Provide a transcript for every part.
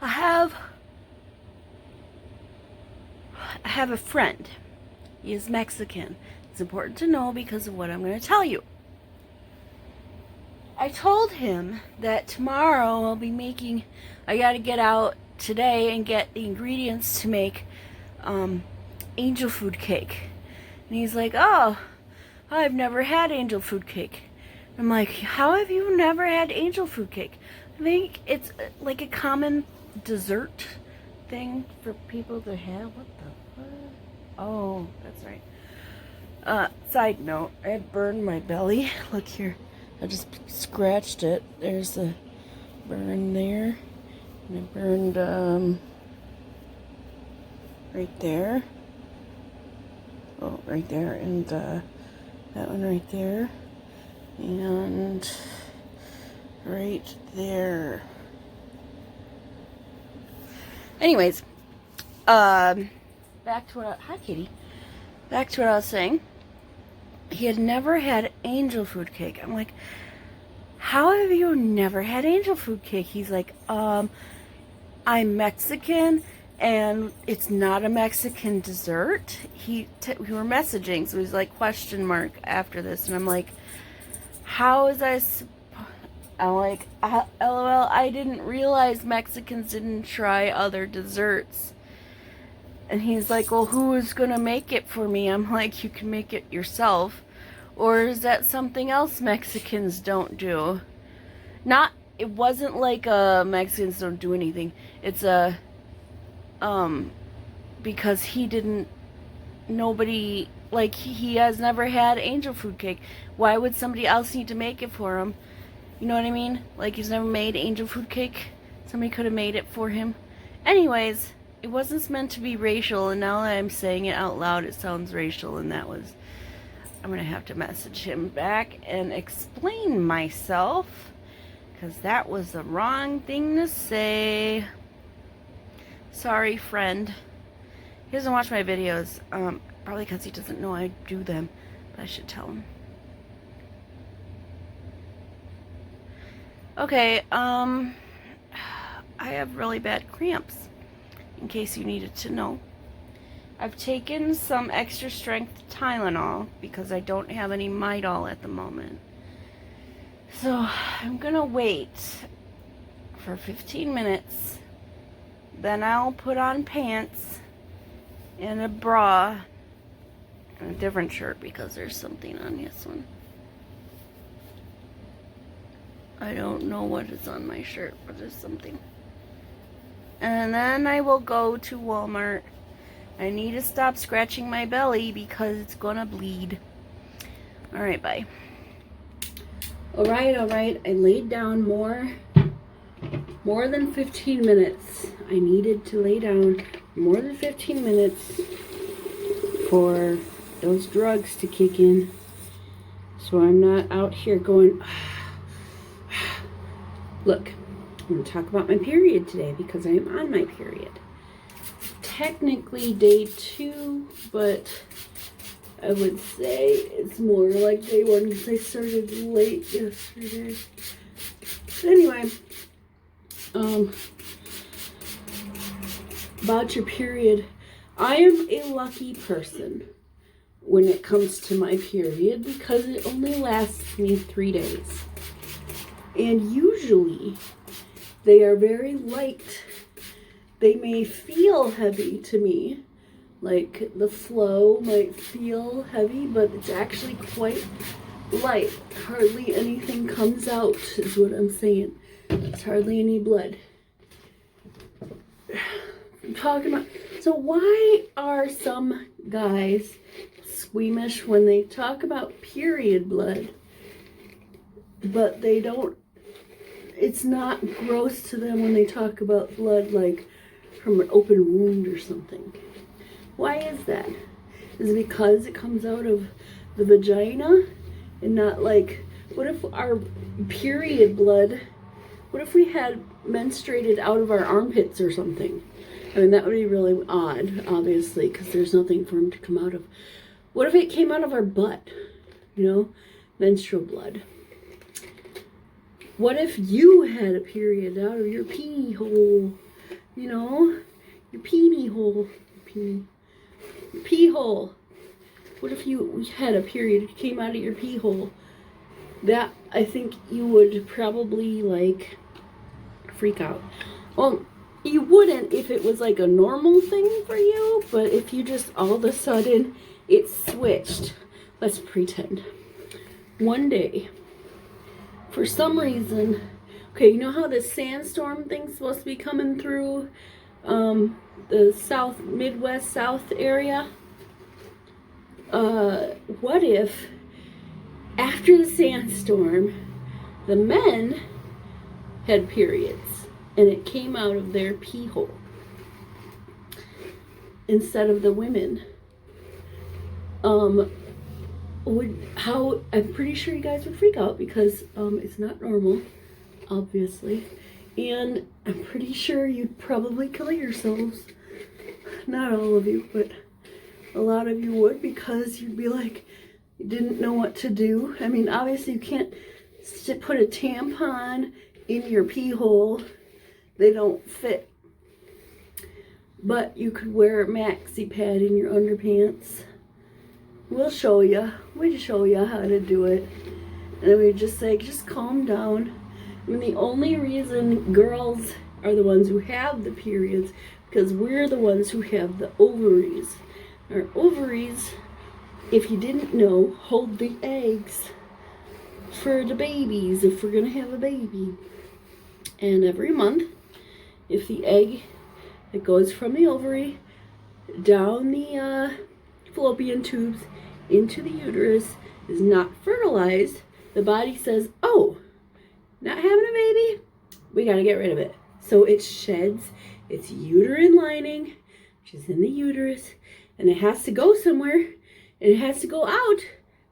I have I have a friend. He is Mexican. It's important to know because of what I'm going to tell you. I told him that tomorrow I got to get out today and get the ingredients to make angel food cake. And he's like, oh, I've never had angel food cake. I'm like, how have you never had angel food cake? I think it's like a common dessert thing for people to have. What the fuck? Oh, that's right. Side note, I burned my belly. Look here. I just scratched it. There's a burn there. And I burned, right there. Oh, right there. And, that one right there. And right there. Anyways, back to hi Kitty. Back to what I was saying. He had never had angel food cake. I'm like, how have you never had angel food cake? He's like, I'm Mexican and it's not a Mexican dessert. We were messaging, so he's like question mark after this, and I'm like, how is I'm like, LOL, I didn't realize Mexicans didn't try other desserts. And he's like, well, who is going to make it for me? I'm like, you can make it yourself. Or is that something else Mexicans don't do? It wasn't like Mexicans don't do anything. It's because he has never had angel food cake. Why would somebody else need to make it for him? You know what I mean? Like, he's never made angel food cake. Somebody could have made it for him. Anyways, it wasn't meant to be racial, and now that I'm saying it out loud, it sounds racial, and I'm going to have to message him back and explain myself, because that was the wrong thing to say. Sorry, friend. He doesn't watch my videos, probably because he doesn't know I do them, but I should tell him. Okay, I have really bad cramps, in case you needed to know. I've taken some extra strength Tylenol because I don't have any Midol at the moment. So I'm gonna wait for 15 minutes. Then I'll put on pants and a bra and a different shirt because there's something on this one. I don't know what is on my shirt, but there's something. And then I will go to Walmart. I need to stop scratching my belly because it's gonna bleed. Alright, bye. Alright. I laid down more than 15 minutes. I needed to lay down more than 15 minutes for those drugs to kick in. So I'm not out here going... Look, I'm going to talk about my period today because I am on my period. Technically day 2, but I would say it's more like day 1 because I started late yesterday. Anyway, about your period, I am a lucky person when it comes to my period because it only lasts me 3 days. And usually, they are very light. They may feel heavy to me, like the flow might feel heavy, but it's actually quite light. Hardly anything comes out, is what I'm saying. There's hardly any blood. I'm talking about, so why are some guys squeamish when they talk about period blood, but they don't? It's not gross to them when they talk about blood like from an open wound or something. Why is that? Is it because it comes out of the vagina and not like, what if our period blood, what if we had menstruated out of our armpits or something? I mean, that would be really odd, obviously, because there's nothing for them to come out of. What if it came out of our butt? You know, menstrual blood. What if you had a period out of your pee hole? you know, your peenie hole, your pee hole. What if you had a period, it came out of your pee hole? That, I think you would probably, like, freak out. Well, you wouldn't if it was like a normal thing for you, but if you just all of a sudden it switched, let's pretend. One day, for some reason, okay, you know how the sandstorm thing's supposed to be coming through the south, Midwest, South area? What if after the sandstorm, the men had periods and it came out of their pee hole instead of the women? I'm pretty sure you guys would freak out because it's not normal, obviously, and I'm pretty sure you'd probably kill yourselves. Not all of you, but a lot of you would, because you'd be like, you didn't know what to do. I mean, obviously you can't put a tampon in your pee hole. They don't fit. But you could wear a maxi pad in your underpants. We'll show you. We'd show you how to do it. And then we'd just say, just calm down. I mean, the only reason girls are the ones who have the periods, because we're the ones who have the ovaries. Our ovaries, if you didn't know, hold the eggs for the babies, if we're going to have a baby. And every month, if the egg that goes from the ovary down the fallopian tubes into the uterus is not fertilized, the body says, oh, not having a baby, we got to get rid of it. So it sheds its uterine lining, which is in the uterus, and it has to go somewhere, and it has to go out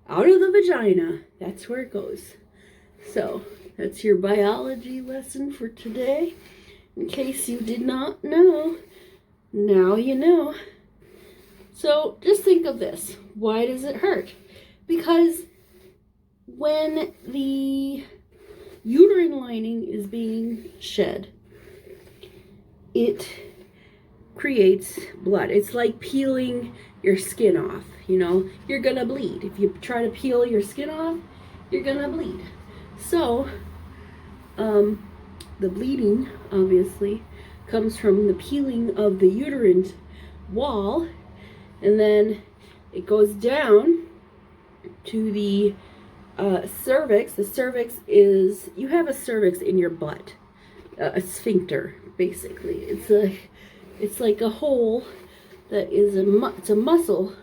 of the vagina. That's where it goes. So that's your biology lesson for today. In case you did not know, now you know. So just think of this. Why does it hurt? Because when the uterine lining is being shed, it creates blood. It's like peeling your skin off, you know. You're gonna bleed. If you try to peel your skin off, you're gonna bleed. So, the bleeding, obviously, comes from the peeling of the uterine wall, and then it goes down to the cervix. The cervix is, you have a cervix in your butt, a sphincter, basically. It's like a hole that is it's a muscle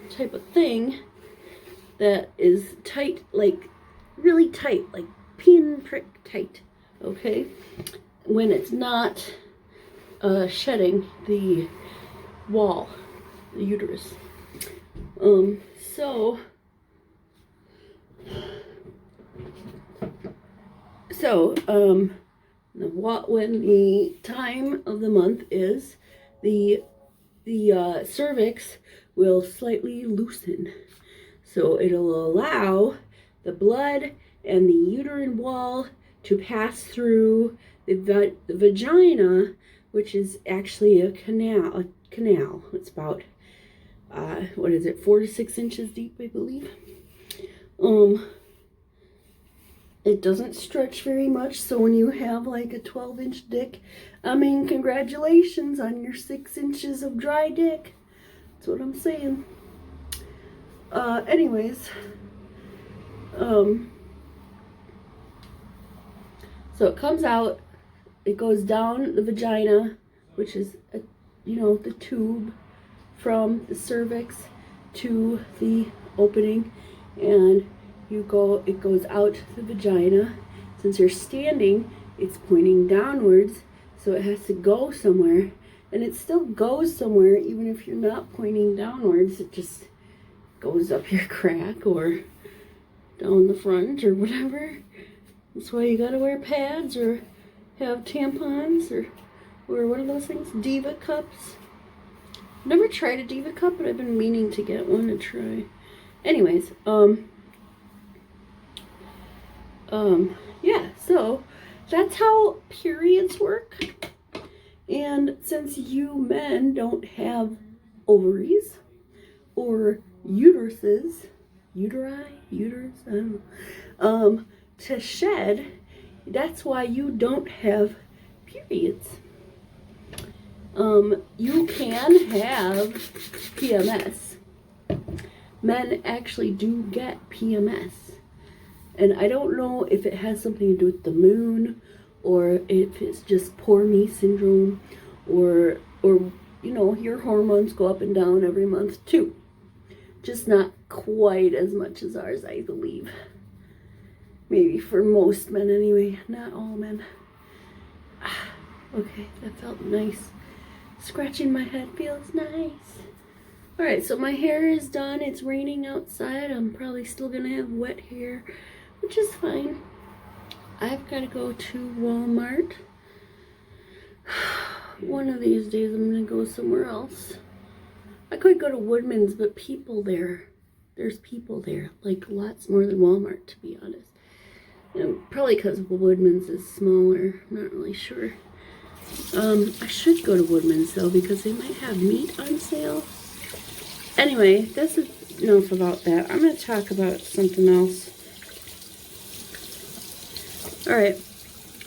type of thing that is tight, like really tight, like pin prick tight, okay? When it's not shedding the wall, the uterus. When the time of the month is, the cervix will slightly loosen. So it'll allow the blood and the uterine wall to pass through the vagina, which is actually a canal. It's about 4 to 6 inches deep, I believe. It doesn't stretch very much, so when you have like a 12-inch dick, I mean, congratulations on your 6 inches of dry dick. That's what I'm saying. Anyways, so it comes out, it goes down the vagina, which is, the tube from the cervix to the opening, and it goes out the vagina. Since you're standing, it's pointing downwards, so it has to go somewhere, and it still goes somewhere even if you're not pointing downwards. It just goes up your crack or down the front or whatever. That's why you gotta wear pads or have tampons or what are those things? Diva cups. Never tried a Diva cup, but I've been meaning to get one to try. Anyways, yeah, so that's how periods work. And since you men don't have ovaries or uteruses, uterus, I don't know, to shed, that's why you don't have periods. You can have PMS. Men actually do get PMS. And I don't know if it has something to do with the moon, or if it's just poor me syndrome, or you know, your hormones go up and down every month too. Just not quite as much as ours, I believe. Maybe for most men anyway, not all men. Okay, that felt nice. Scratching my head feels nice. Alright, so my hair is done. It's raining outside. I'm probably still gonna have wet hair, which is fine. I've got to go to Walmart. One of these days I'm gonna go somewhere else. I could go to Woodman's, but there's people there, like lots more than Walmart, to be honest. Probably because Woodman's is smaller. I'm not really sure. I should go to Woodman's though, because they might have meat on sale. Anyway, this is enough about that. I'm going to talk about something else. Alright,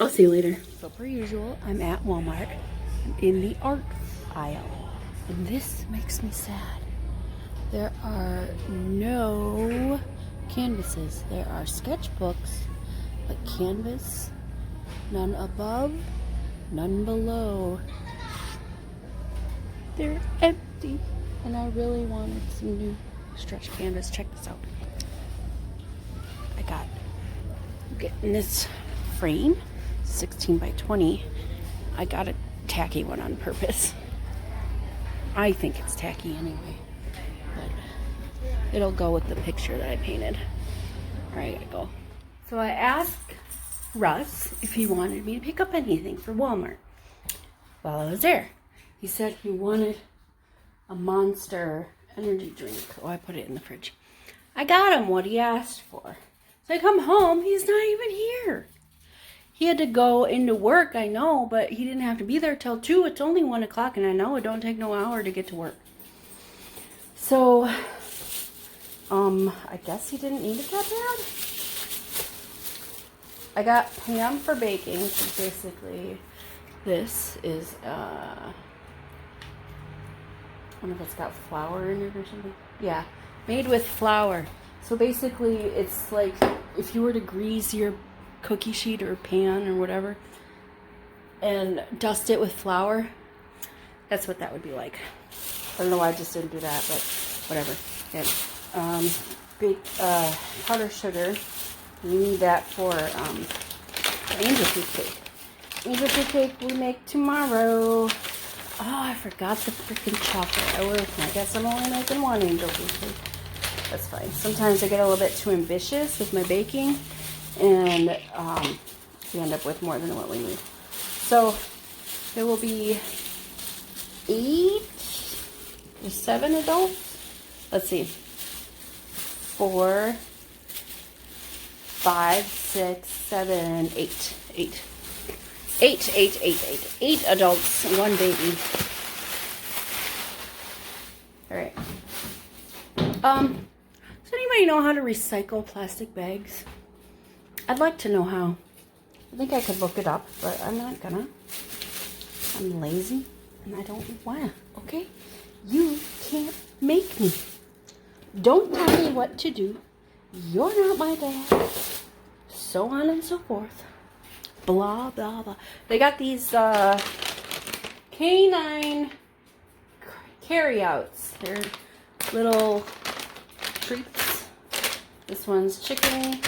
I'll see you later. So per usual, I'm at Walmart. I'm in the art aisle. And this makes me sad. There are no canvases. There are sketchbooks, but canvas, none above, none below. They're empty. And I really wanted some new stretch canvas. Check this out. I'm getting this frame, 16 by 20. I got a tacky one on purpose. I think it's tacky anyway, but it'll go with the picture that I painted. All right, I gotta go. So I asked Russ if he wanted me to pick up anything for Walmart while I was there. He said he wanted a Monster energy drink. Oh, I put it in the fridge. I got him what he asked for. So I come home, he's not even here. He had to go into work, I know, but he didn't have to be there till 2. It's only 1 o'clock, and I know it don't take no hour to get to work. So, I guess he didn't need it that bad. I got Pam for baking, so basically this is, I don't know if it's got flour in it or something. Yeah, made with flour. So basically, it's like if you were to grease your cookie sheet or pan or whatever and dust it with flour, that's what that would be like. I don't know why I just didn't do that, but whatever. And powdered sugar. You need that for angel food cake. Angel food cake we make tomorrow. Oh, I forgot the freaking chocolate. I guess I'm only making one angel food cake. That's fine. Sometimes I get a little bit too ambitious with my baking, and we end up with more than what we need. So there will be 8 or 7 adults. Let's see. 4, 5, 6, 7, 8. 8 adults, 1 baby. All right. Does anybody know how to recycle plastic bags? I'd like to know how. I think I could look it up, but I'm not gonna. I'm lazy and I don't wanna, okay? You can't make me. Don't tell me what to do. You're not my dad. So on and so forth. Blah, blah, blah. They got these canine carryouts. They're little treats. This one's chicken.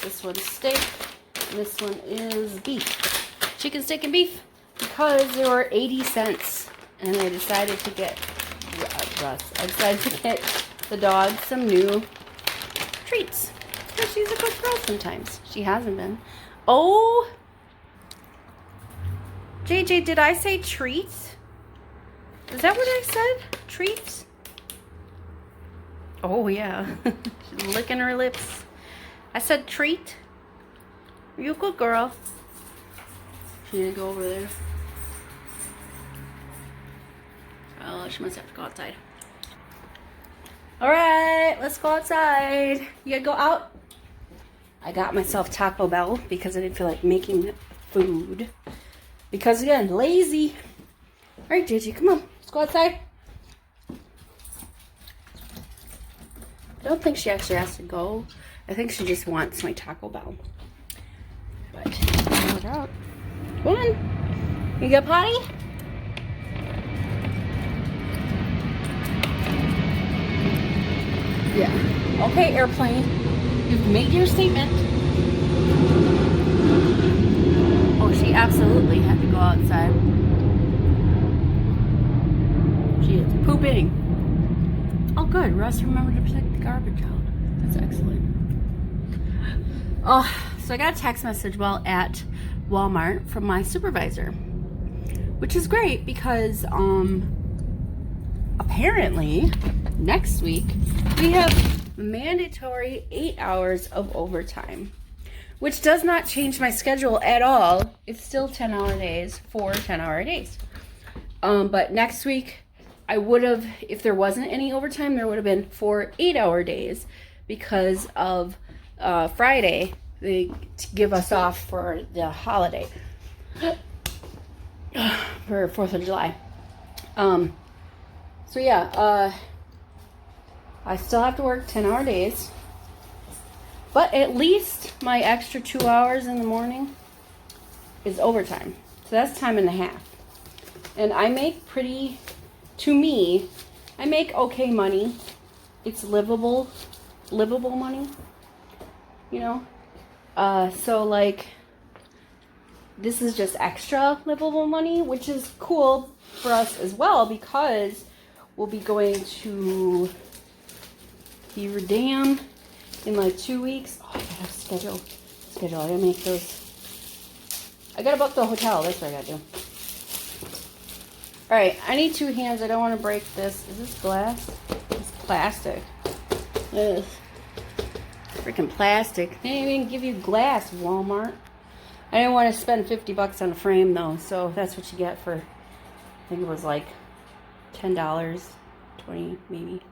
This one's steak. And this one is beef. Chicken, steak, and beef. Because they were 80 cents. And I decided to get the dog some new treats. Because she's a good girl sometimes. She hasn't been. Oh, JJ, did I say treats? Is that what I said? Treats? Oh, yeah. She's licking her lips. I said treat. You a good girl. She didn't go over there. Oh, she must have to go outside. All right, let's go outside. You gotta go out? I got myself Taco Bell because I didn't feel like making food. Because again, lazy. All right, Gigi, come on. Let's go outside. I don't think she actually has to go. I think she just wants my Taco Bell. But, check it out. Come on. You got potty? Yeah. Okay, airplane. You've made your statement. Oh, she absolutely had to go outside. She is pooping. Oh, good. Russ remembered to take the garbage out. That's excellent. Oh, so I got a text message while at Walmart from my supervisor, which is great because apparently next week we have mandatory 8 hours of overtime, which does not change my schedule at all. It's still 10-hour days, 4 10-hour days. But next week I would have, if there wasn't any overtime, there would have been 4 8-hour days because of Friday. They give us off for the holiday for 4th of July. So yeah, I still have to work 10-hour days, but at least my extra 2 hours in the morning is overtime. So that's time and a half. And I make to me, I make okay money. It's livable money, you know? So like, this is just extra livable money, which is cool for us as well because we'll be going to Beaver Dam in like 2 weeks. Oh, I gotta schedule. I gotta make those. I gotta book the hotel. That's what I gotta do. All right, I need 2 hands. I don't want to break this. Is this glass? It's plastic. Ugh. Freaking plastic. They didn't even give you glass, Walmart. I didn't want to spend $50 on a frame though, so that's what you get for, I think it was like $10, 20, maybe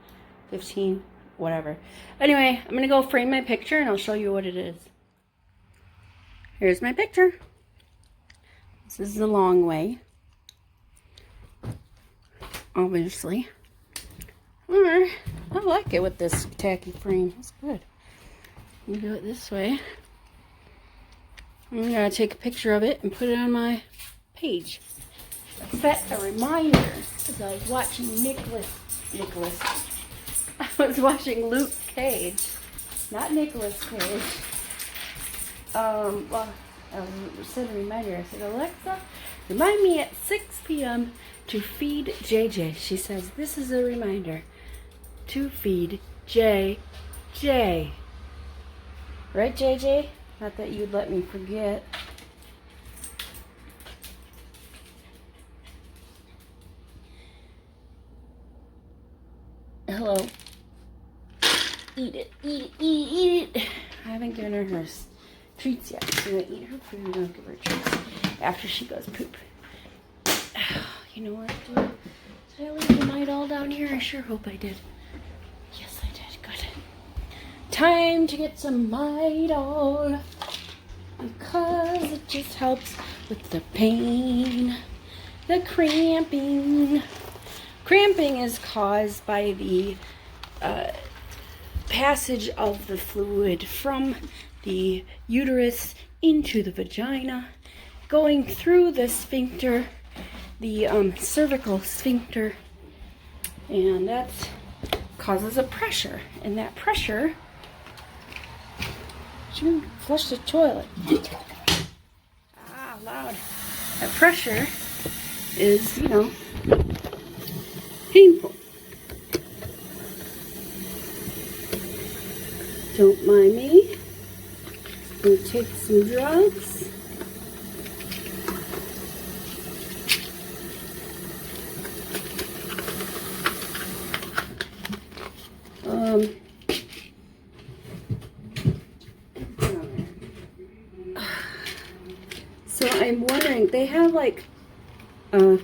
15, whatever. Anyway, I'm gonna go frame my picture and I'll show you what it is. Here's my picture. This is the long way. Obviously. Or, I like it with this tacky frame. It's good. Let me do it this way. I'm gonna take a picture of it and put it on my page. Set a reminder. As I was watching I was watching Luke Cage, not Nicolas Cage. Well, I set a reminder. I said, Alexa, remind me at 6 p.m. to feed JJ. She says, this is a reminder to feed JJ. Right, JJ? Not that you'd let me forget. Hello. Eat it, eat it, eat it. I haven't given her her treats yet. She's gonna eat her food and I'll give her treats after she goes poop. You know what, dude? Did I leave the night all down here? I sure hope I did. Yes, I did. Good. Time to get some Midol because it just helps with the pain, the cramping. Cramping is caused by the passage of the fluid from the uterus into the vagina, going through the sphincter, the cervical sphincter, and that causes a pressure, and that pressure, should flush the toilet. Ah, loud. That pressure is, you know, painful. Don't mind me. I'm going to take some drugs. So I'm wondering, they have like a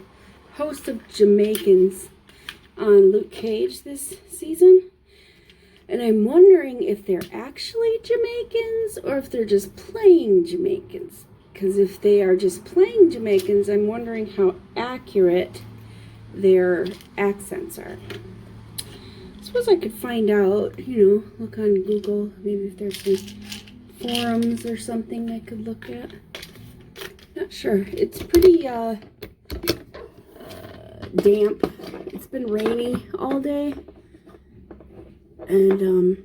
host of Jamaicans on Luke Cage this season. And I'm wondering if they're actually Jamaicans or if they're just playing Jamaicans. Because if they are just playing Jamaicans, I'm wondering how accurate their accents are. I suppose I could find out, look on Google, maybe if there's some forums or something I could look at. Not sure. It's pretty damp. It's been rainy all day. And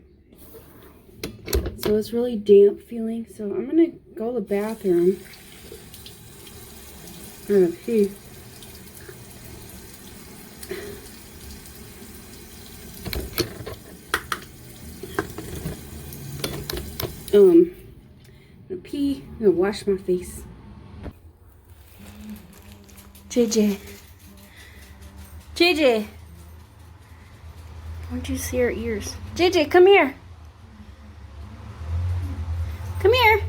so it's really damp feeling. So I'm gonna go to the bathroom. I'm gonna pee. I'm gonna pee. I'm gonna wash my face. JJ. JJ. Why don't you see her ears? JJ, come here. Come here.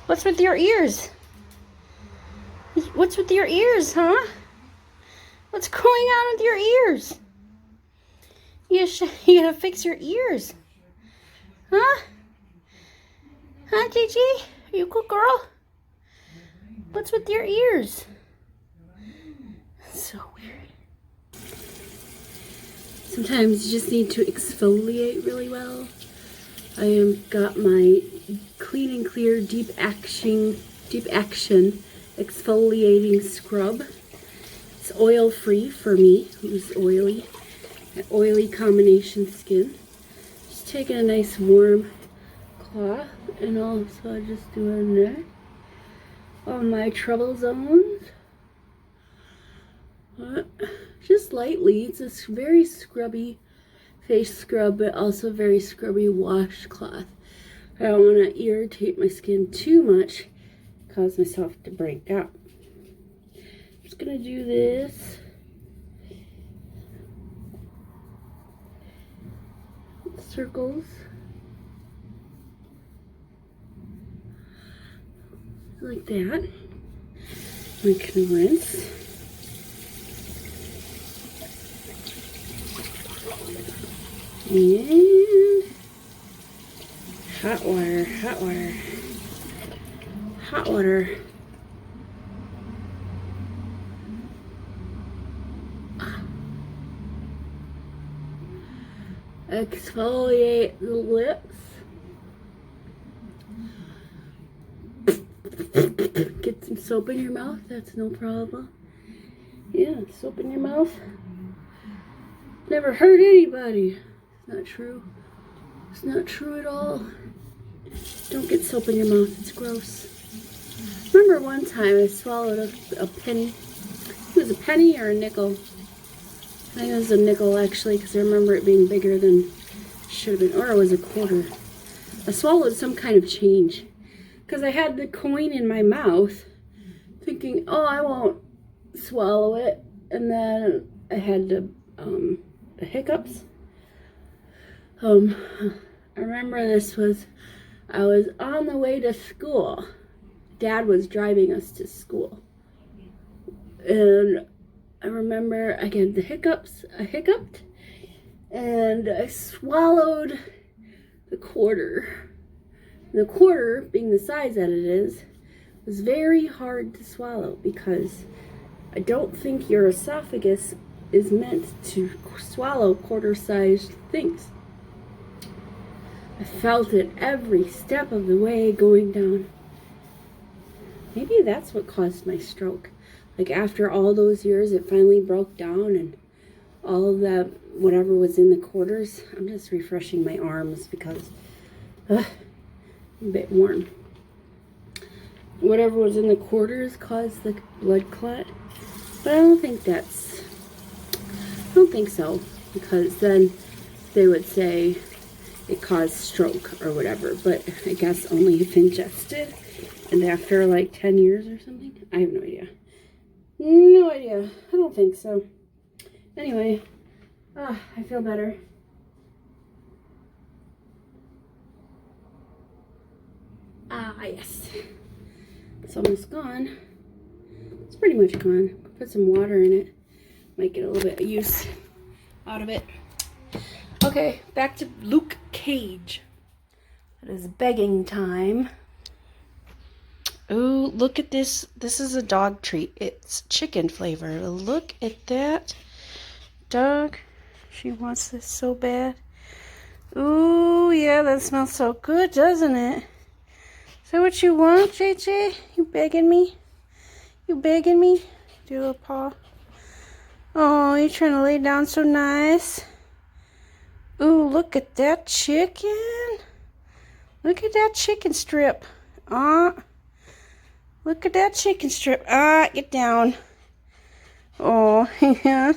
What's with your ears? What's with your ears, huh? What's going on with your ears? You gotta fix your ears. Huh? Huh, JJ? Are you a cool girl? What's with your ears? So weird. Sometimes you just need to exfoliate really well. I have got my Clean and Clear Deep Action exfoliating scrub. It's oil free for me, who's oily, an oily combination skin. Just taking a nice warm cloth and also just doing that on my trouble zones. Just lightly. It's a very scrubby face scrub, but also very scrubby washcloth. I don't want to irritate my skin too much, cause myself to break out. I'm just gonna do this. Circles. Like that. I can rinse. And hot water, hot water, hot water. Exfoliate the lips. Get some soap in your mouth, that's no problem. Yeah, soap in your mouth. Never hurt anybody. It's not true. It's not true at all. Don't get soap in your mouth, it's gross. Remember one time I swallowed a penny. It was a penny or a nickel. I think it was a nickel actually, because I remember it being bigger than it should have been. Or it was a quarter. I swallowed some kind of change. Because I had the coin in my mouth, thinking, oh, I won't swallow it. And then I had the hiccups. I remember I was on the way to school. Dad was driving us to school. And I remember I had the hiccups, I hiccuped, and I swallowed the quarter. And the quarter, being the size that it is, was very hard to swallow because I don't think your esophagus is meant to swallow quarter-sized things. I felt it every step of the way going down. Maybe that's what caused my stroke. Like after all those years, it finally broke down and all of that, whatever was in the quarters, I'm just refreshing my arms because I'm a bit warm. Whatever was in the quarters caused the blood clot. But I don't think so, because then they would say it caused stroke or whatever, but I guess only if ingested and after like 10 years or something. I have no idea. No idea. I don't think so. Anyway, I feel better. Yes. It's almost gone. It's pretty much gone. Put some water in it. Might get a little bit of use out of it. Okay, back to Luke Cage. It is begging time. Ooh, look at this. This is a dog treat. It's chicken flavor. Look at that. Dog, she wants this so bad. Ooh, yeah, that smells so good, doesn't it? Is that what you want, JJ? You begging me? You begging me? Do a little paw. Oh, you're trying to lay down so nice. Ooh, look at that chicken. Look at that chicken strip. Look at that chicken strip. Get down. Oh, yeah.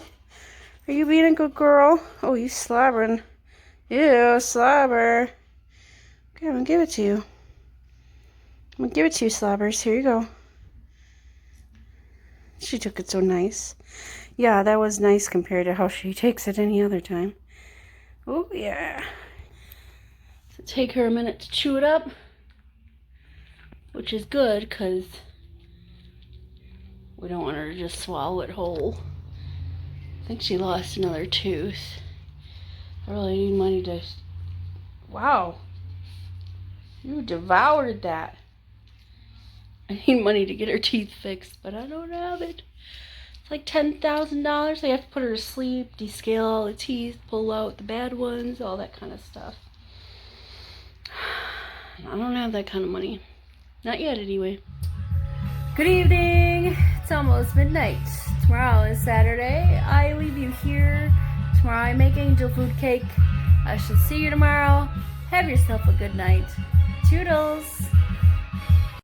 Are you being a good girl? Oh, you slobbering. Ew, slobber. Okay, I'm gonna give it to you. I'm gonna give it to you, slobbers. Here you go. She took it so nice. Yeah, that was nice compared to how she takes it any other time. Oh, yeah. So take her a minute to chew it up, which is good because we don't want her to just swallow it whole. I think she lost another tooth. I really need money to... Wow. You devoured that. I need money to get her teeth fixed, but I don't have it. It's like $10,000. I have to put her to sleep, descale all the teeth, pull out the bad ones, all that kind of stuff. I don't have that kind of money. Not yet, anyway. Good evening. It's almost midnight. Tomorrow is Saturday. I leave you here. Tomorrow I make angel food cake. I shall see you tomorrow. Have yourself a good night. Toodles.